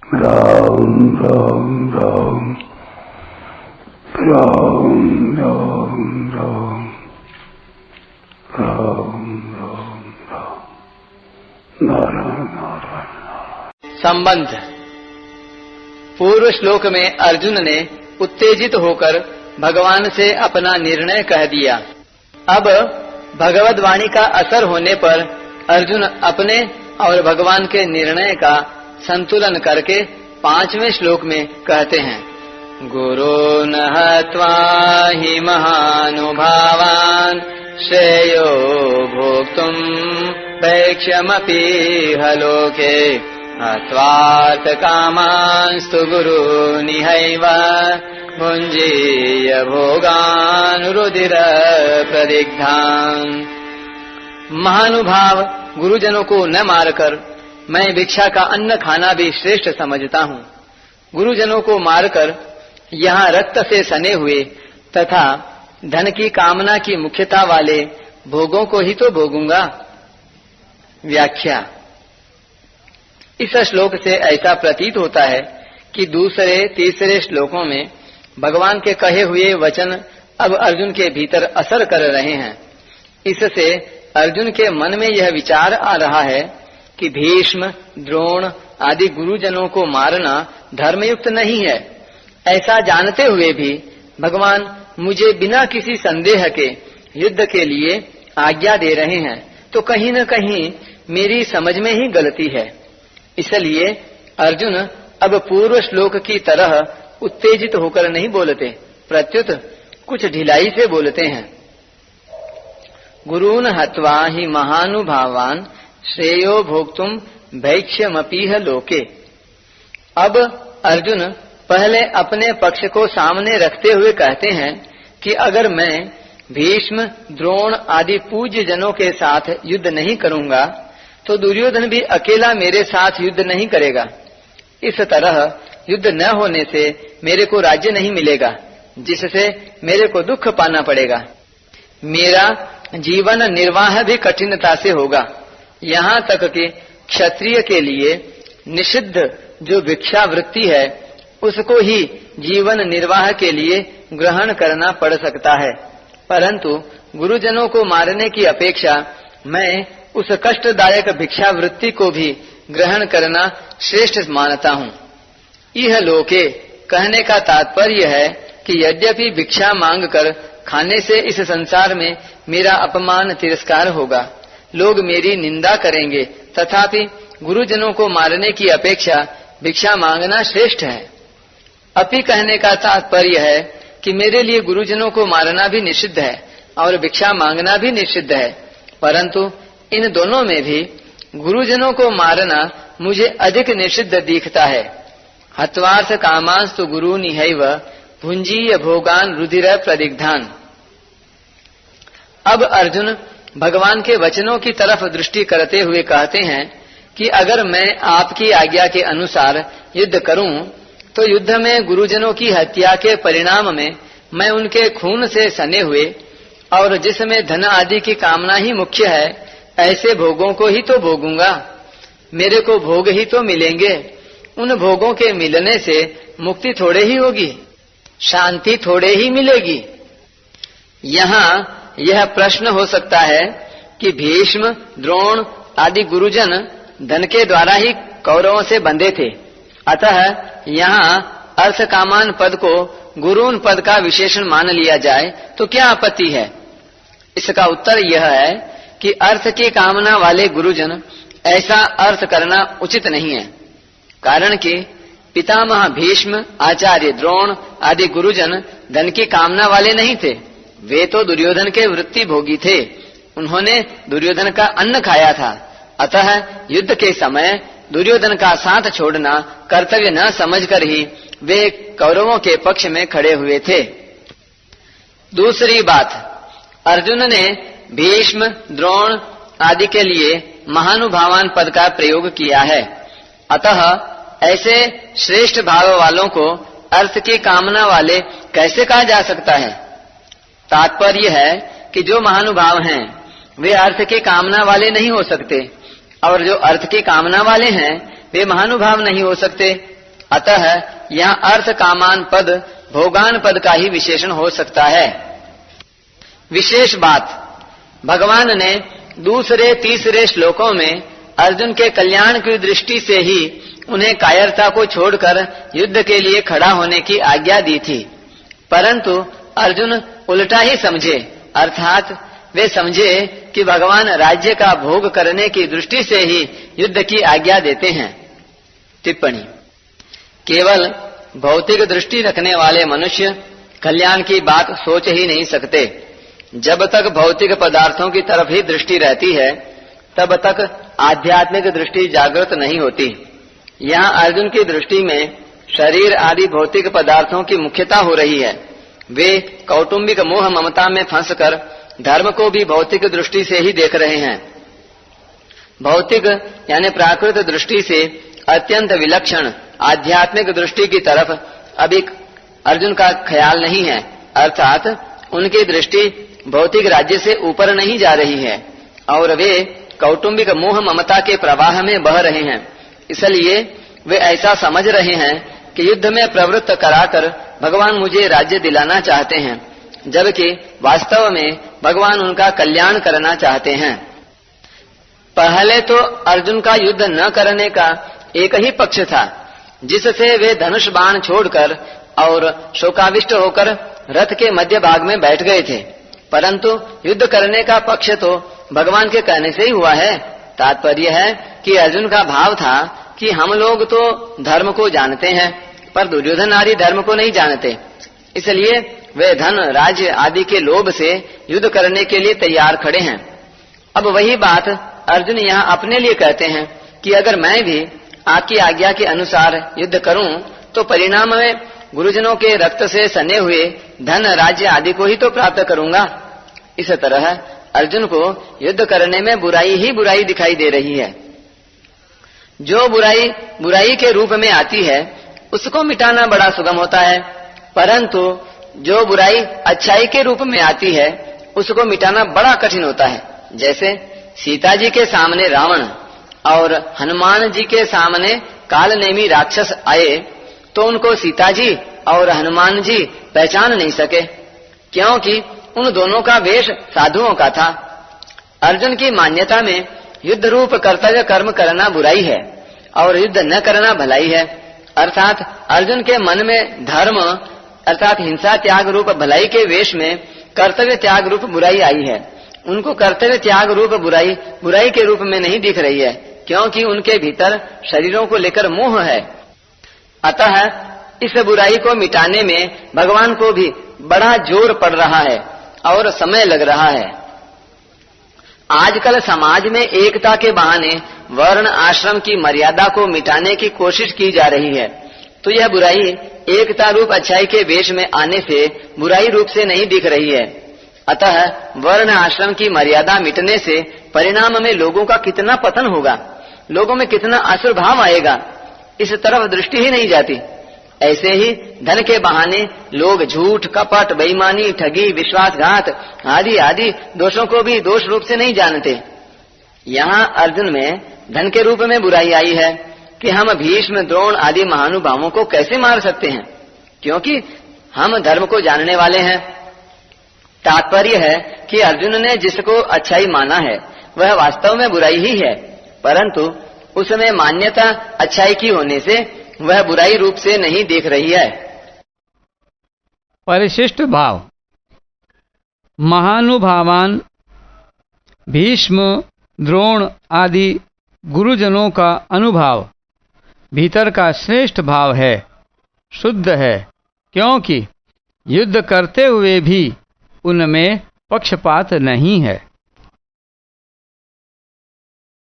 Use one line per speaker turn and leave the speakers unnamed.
राम राम राम राम राम राम राम राम राम नारायण नारायण।
संबंध। पूर्व श्लोक में अर्जुन ने उत्तेजित होकर भगवान से अपना निर्णय कह दिया। अब भगवद वाणी का असर होने पर अर्जुन अपने और भगवान के निर्णय का संतुलन करके 5वें श्लोक में कहते हैं, गुरून् हत्वा हि महानुभावान् श्रेयो भोक्तुम् भैक्ष्यमपीह लोके हत्वार्थ कामांस्तु गुरूनिहैव भुञ्जीय भोगान् रुधिर प्रदिग्धान्। महानुभाव गुरुजनों को न मारकर मैं भिक्षा का अन्न खाना भी श्रेष्ठ समझता हूँ। गुरुजनों को मारकर यहाँ रक्त से सने हुए तथा धन की कामना की मुख्यता वाले भोगों को ही तो भोगूंगा। व्याख्या। इस श्लोक से ऐसा प्रतीत होता है कि दूसरे तीसरे श्लोकों में भगवान के कहे हुए वचन अब अर्जुन के भीतर असर कर रहे हैं। इससे अर्जुन के मन में यह विचार आ रहा है कि भीष्म, द्रोण आदि गुरुजनों को मारना धर्मयुक्त नहीं है। ऐसा जानते हुए भी भगवान मुझे बिना किसी संदेह के युद्ध के लिए आज्ञा दे रहे हैं, तो कहीं न कहीं मेरी समझ में ही गलती है। इसलिए अर्जुन अब पूर्व श्लोक की तरह उत्तेजित होकर नहीं बोलते, प्रत्युत कुछ ढिलाई से बोलते हैं। गुरून् हत्वा हि महानुभावान् श्रेयो भोक्तुम् भैक्ष्यमपीह लोके। अब अर्जुन पहले अपने पक्ष को सामने रखते हुए कहते हैं कि अगर मैं भीष्म, द्रोण आदि पूज्य जनों के साथ युद्ध नहीं करूंगा तो दुर्योधन भी अकेला मेरे साथ युद्ध नहीं करेगा। इस तरह युद्ध न होने से मेरे को राज्य नहीं मिलेगा, जिससे मेरे को दुख पाना पड़ेगा। मेरा जीवन निर्वाह भी कठिनता से होगा। यहाँ तक कि क्षत्रिय के लिए निषिद्ध जो भिक्षा वृत्ति है उसको ही जीवन निर्वाह के लिए ग्रहण करना पड़ सकता है, परंतु गुरुजनों को मारने की अपेक्षा मैं उस कष्टदायक भिक्षा वृत्ति को भी ग्रहण करना श्रेष्ठ मानता हूँ। यह लोके कहने का तात्पर्य है कि यद्यपि भिक्षा मांगकर खाने से इस संसार में मेरा अपमान तिरस्कार होगा, लोग मेरी निंदा करेंगे, तथापि गुरुजनों को मारने की अपेक्षा भिक्षा मांगना श्रेष्ठ है। अपि कहने का तात्पर्य है कि मेरे लिए गुरुजनों को मारना भी निषिद्ध है और भिक्षा मांगना भी निषिद्ध है, परंतु इन दोनों में भी गुरुजनों को मारना मुझे अधिक निषिद्ध दिखता है। हत्वार्थ कामांस्तु गुरूनिहैव भुञ्जीय भोगान् रुधिर प्रदिग्धान्। अब अर्जुन भगवान के वचनों की तरफ दृष्टि करते हुए कहते हैं कि अगर मैं आपकी आज्ञा के अनुसार युद्ध करूं तो युद्ध में गुरुजनों की हत्या के परिणाम में मैं उनके खून से सने हुए और जिसमें धन आदि की कामना ही मुख्य है ऐसे भोगों को ही तो भोगूंगा। मेरे को भोग ही तो मिलेंगे। उन भोगों के मिलने से मुक्ति थोड़े ही होगी, शांति थोड़े ही मिलेगी। यहाँ यह प्रश्न हो सकता है कि भीष्म, द्रोण आदि गुरुजन धन के द्वारा ही कौरवों से बंधे थे, अतः यहाँ अर्थ कामान पद को गुरून पद का विशेषण मान लिया जाए तो क्या आपत्ति है? इसका उत्तर यह है कि अर्थ की कामना वाले गुरुजन ऐसा अर्थ करना उचित नहीं है, कारण कि पितामह भीष्म, आचार्य द्रोण आदि गुरुजन धन की कामना वाले नहीं थे। वे तो दुर्योधन के वृत्ति भोगी थे, उन्होंने दुर्योधन का अन्न खाया था, अतः युद्ध के समय दुर्योधन का साथ छोड़ना कर्तव्य न समझकर ही वे कौरवों के पक्ष में खड़े हुए थे। दूसरी बात, अर्जुन ने भीष्म, द्रोण आदि के लिए महानुभावान पद का प्रयोग किया है, अतः ऐसे श्रेष्ठ भाव वालों को अर्थ की कामना वाले कैसे कहा जा सकता है? तात्पर्य है कि जो महानुभाव हैं वे अर्थ की कामना वाले नहीं हो सकते और जो अर्थ की कामना वाले हैं वे महानुभाव नहीं हो सकते। अतः यहाँ अर्थ कामान पद भोगान पद का ही विशेषण हो सकता है। विशेष बात, भगवान ने दूसरे तीसरे श्लोकों में अर्जुन के कल्याण की दृष्टि से ही उन्हें कायरता को छोड़कर युद्ध के लिए खड़ा होने की आज्ञा दी थी, परंतु अर्जुन उल्टा ही समझे, अर्थात वे समझे कि भगवान राज्य का भोग करने की दृष्टि से ही युद्ध की आज्ञा देते हैं। टिप्पणी, केवल भौतिक दृष्टि रखने वाले मनुष्य कल्याण की बात सोच ही नहीं सकते। जब तक भौतिक पदार्थों की तरफ ही दृष्टि रहती है तब तक आध्यात्मिक दृष्टि जागृत नहीं होती। यहाँ अर्जुन की दृष्टि में शरीर आदि भौतिक पदार्थों की मुख्यता हो रही है। वे कौटुंबिक मोह ममता में फंसकर धर्म को भी भौतिक दृष्टि से ही देख रहे हैं। भौतिक यानी प्राकृत दृष्टि से अत्यंत विलक्षण आध्यात्मिक दृष्टि की तरफ अभी अर्जुन का ख्याल नहीं है, अर्थात उनकी दृष्टि भौतिक राज्य से ऊपर नहीं जा रही है और वे कौटुंबिक मोह ममता के प्रवाह में बह रहे हैं। इसलिए वे ऐसा समझ रहे हैं कि युद्ध में प्रवृत्त कराकर भगवान मुझे राज्य दिलाना चाहते हैं, जबकि वास्तव में भगवान उनका कल्याण करना चाहते हैं। पहले तो अर्जुन का युद्ध न करने का एक ही पक्ष था, जिससे वे धनुष बाण छोड़कर और शोकाविष्ट होकर रथ के मध्य भाग में बैठ गए थे, परंतु युद्ध करने का पक्ष तो भगवान के कहने से ही हुआ है। तात्पर्य है कि अर्जुन का भाव था कि हम लोग तो धर्म को जानते हैं पर दुर्योधन आदि धर्म को नहीं जानते, इसलिए वे धन राज्य आदि के लोभ से युद्ध करने के लिए तैयार खड़े हैं। अब वही बात अर्जुन यहाँ अपने लिए कहते हैं कि अगर मैं भी आपकी आज्ञा के अनुसार युद्ध करूं तो परिणाम में गुरुजनों के रक्त से सने हुए धन राज्य आदि को ही तो प्राप्त करूंगा। इस तरह अर्जुन को युद्ध करने में बुराई ही बुराई दिखाई दे रही है। जो बुराई बुराई के रूप में आती है उसको मिटाना बड़ा सुगम होता है, परंतु जो बुराई अच्छाई के रूप में आती है उसको मिटाना बड़ा कठिन होता है। जैसे सीता जी के सामने रावण और हनुमान जी के सामने कालनेमी राक्षस आए तो उनको सीता जी और हनुमान जी पहचान नहीं सके, क्योंकि उन दोनों का वेश साधुओं का था। अर्जुन की मान्यता में युद्ध रूप कर्तव्य कर्म करना बुराई है और युद्ध न करना भलाई है, अर्थात अर्जुन के मन में धर्म अर्थात हिंसा त्याग रूप भलाई के वेश में कर्तव्य त्याग रूप बुराई आई है। उनको कर्तव्य त्याग रूप बुराई बुराई के रूप में नहीं दिख रही है, क्योंकि उनके भीतर शरीरों को लेकर मोह है। अतः इस बुराई को मिटाने में भगवान को भी बड़ा जोर पड़ रहा है और समय लग रहा है। आजकल समाज में एकता के बहाने वर्ण आश्रम की मर्यादा को मिटाने की कोशिश की जा रही है, तो यह बुराई एकता रूप अच्छाई के वेश में आने से बुराई रूप से नहीं दिख रही है। अतः वर्ण आश्रम की मर्यादा मिटने से परिणाम में लोगों का कितना पतन होगा, लोगों में कितना असुर भाव आएगा, इस तरफ दृष्टि ही नहीं जाती। ऐसे ही धन के बहाने लोग झूठ कपट बेईमानी ठगी विश्वासघात आदि आदि दोषों को भी दोष रूप से नहीं जानते। यहाँ अर्जुन में धन के रूप में बुराई आई है कि हम भीष्म द्रोण आदि महानुभावों को कैसे मार सकते हैं, क्योंकि हम धर्म को जानने वाले हैं। तात्पर्य है कि अर्जुन ने जिसको अच्छाई माना है वह वास्तव में बुराई ही है, परंतु उसमें मान्यता अच्छाई की होने से वह बुराई रूप से नहीं देख रही है।
परिशिष्ट भाव। महानुभावान भीष्म द्रोण आदि गुरुजनों का अनुभाव भीतर का श्रेष्ठ भाव है, शुद्ध है, क्योंकि युद्ध करते हुए भी उनमें पक्षपात नहीं है।